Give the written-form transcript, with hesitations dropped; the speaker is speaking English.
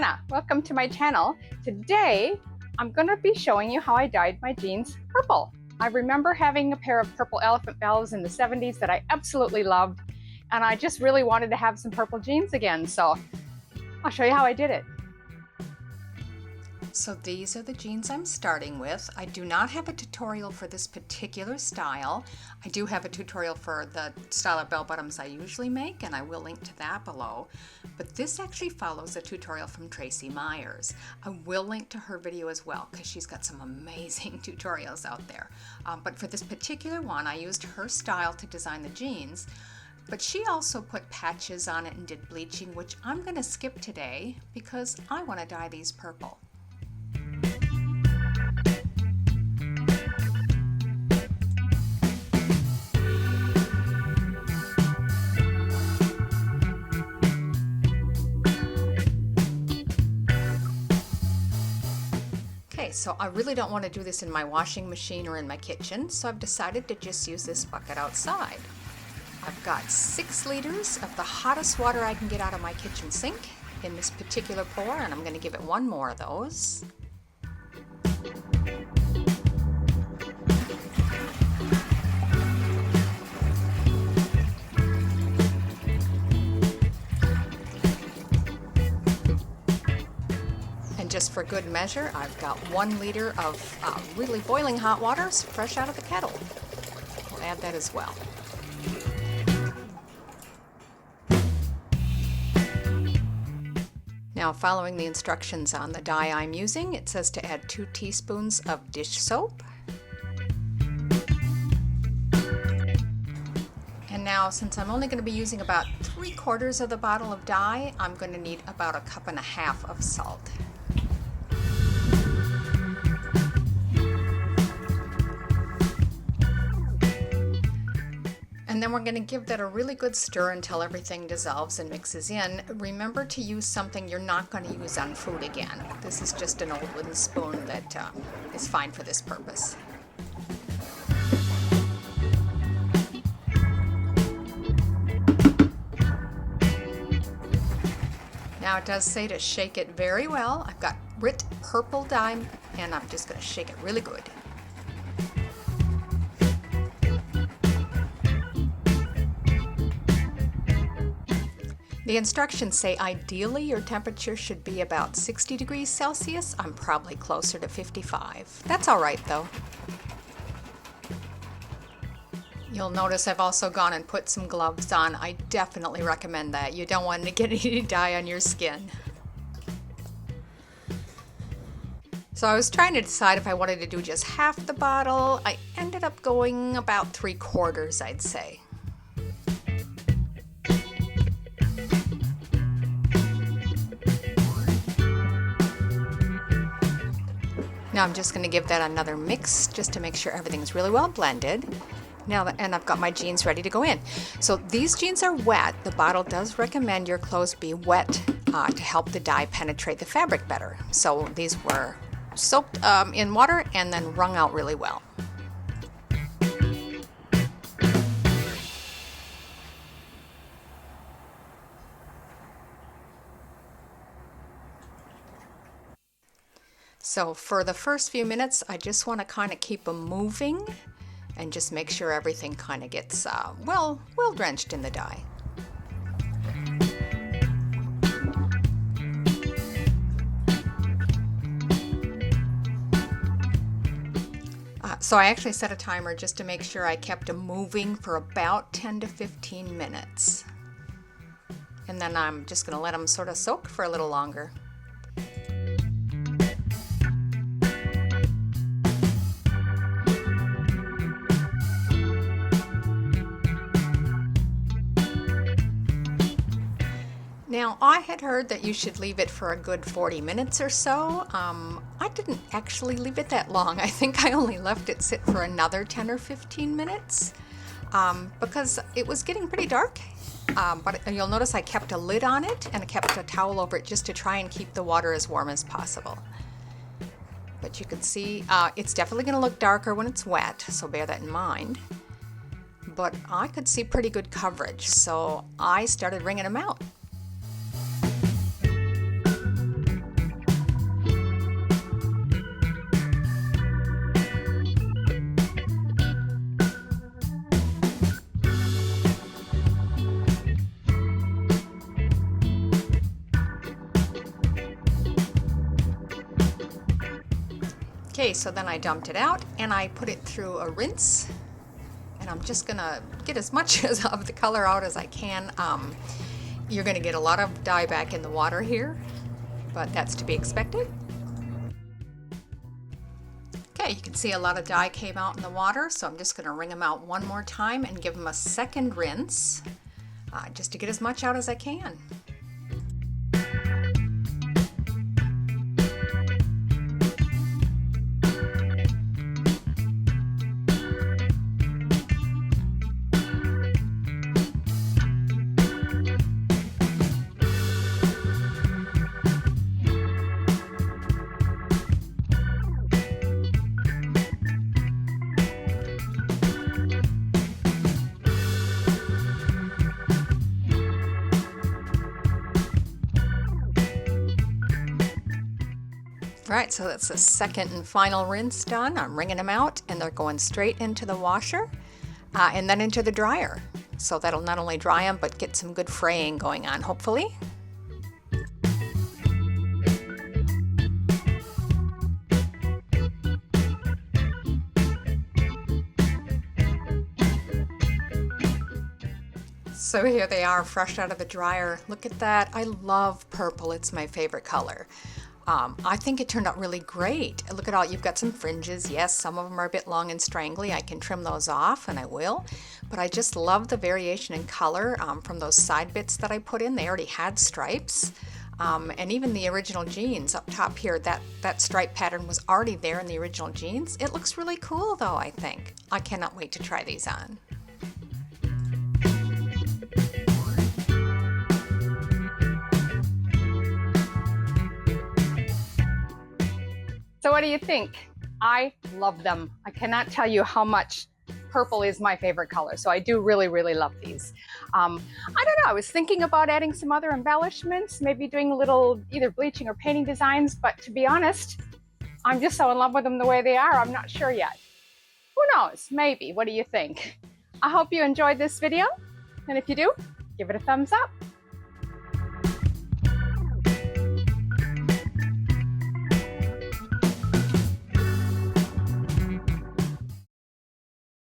Anna. Welcome to my channel. Today, I'm going to be showing you how I dyed my jeans purple. I remember having a pair of purple elephant bells in the 70s that I absolutely loved, and I just really wanted to have some purple jeans again, so I'll show you how I did it. So these are the jeans I'm starting with. I do not have a tutorial for this particular style. I do have a tutorial for the style of bell bottoms I usually make, and I will link to that below. But this actually follows a tutorial from Traci Myers. I will link to her video as well because she's got some amazing tutorials out there. But for this particular one, I used her style to design the jeans. But she also put patches on it and did bleaching, which I'm going to skip today because I want to dye these purple. So I really don't want to do this in my washing machine or in my kitchen, so I've decided to just use this bucket outside. I've got 6 liters of the hottest water I can get out of my kitchen sink in this particular pour, and I'm going to give it one more of those. Just for good measure, I've got 1 liter of really boiling hot water, fresh out of the kettle. We'll add that as well. Now, following the instructions on the dye I'm using, it says to add 2 teaspoons of dish soap. And now, since I'm only going to be using about 3/4 of the bottle of dye, I'm going to need about 1.5 cups of salt. And then we're going to give that a really good stir until everything dissolves and mixes in. Remember to use something you're not going to use on food again. This is just an old wooden spoon that is fine for this purpose. Now it does say to shake it very well. I've got Rit purple dye, and I'm just going to shake it really good. The instructions say ideally your temperature should be about 60 degrees Celsius. I'm probably closer to 55. That's all right though. You'll notice I've also gone and put some gloves on. I definitely recommend that. You don't want to get any dye on your skin. So I was trying to decide if I wanted to do just half the bottle. I ended up going about 3/4, I'd say. Now I'm just going to give that another mix just to make sure everything's really well blended. Now, and I've got my jeans ready to go in. So these jeans are wet. The bottle does recommend your clothes be wet to help the dye penetrate the fabric better. So these were soaked in water and then wrung out really well. So for the first few minutes, I just want to kind of keep them moving and just make sure everything kind of gets well drenched in the dye. So I actually set a timer just to make sure I kept them moving for about 10 to 15 minutes. And then I'm just going to let them sort of soak for a little longer. Now, I had heard that you should leave it for a good 40 minutes or so. I didn't actually leave it that long. I think I only left it sit for another 10 or 15 minutes because it was getting pretty dark. But you'll notice I kept a lid on it and I kept a towel over it just to try and keep the water as warm as possible. But you can see it's definitely going to look darker when it's wet, so bear that in mind. But I could see pretty good coverage, so I started wringing them out. Okay, so then I dumped it out and I put it through a rinse, and I'm just gonna get as much of the color out as I can. You're gonna get a lot of dye back in the water here, but that's to be expected. Okay, you can see a lot of dye came out in the water, so I'm just gonna wring them out one more time and give them a second rinse, just to get as much out as I can. Alright, so that's the second and final rinse done. I'm wringing them out and they're going straight into the washer and then into the dryer. So that'll not only dry them but get some good fraying going on, hopefully. So here they are, fresh out of the dryer. Look at that. I love purple. It's my favorite color. I think it turned out really great. Look at all, you've got some fringes. Yes, some of them are a bit long and strangly. I can trim those off, and I will. But I just love the variation in color from those side bits that I put in. They already had stripes. And even the original jeans up top here, that stripe pattern was already there in the original jeans. It looks really cool though, I think. I cannot wait to try these on. So what do you think? I love them. I cannot tell you how much purple is my favorite color. So I do really, really love these. I don't know, I was thinking about adding some other embellishments, maybe doing a little either bleaching or painting designs, but to be honest, I'm just so in love with them the way they are, I'm not sure yet. Who knows? Maybe. What do you think? I hope you enjoyed this video. And if you do, give it a thumbs up.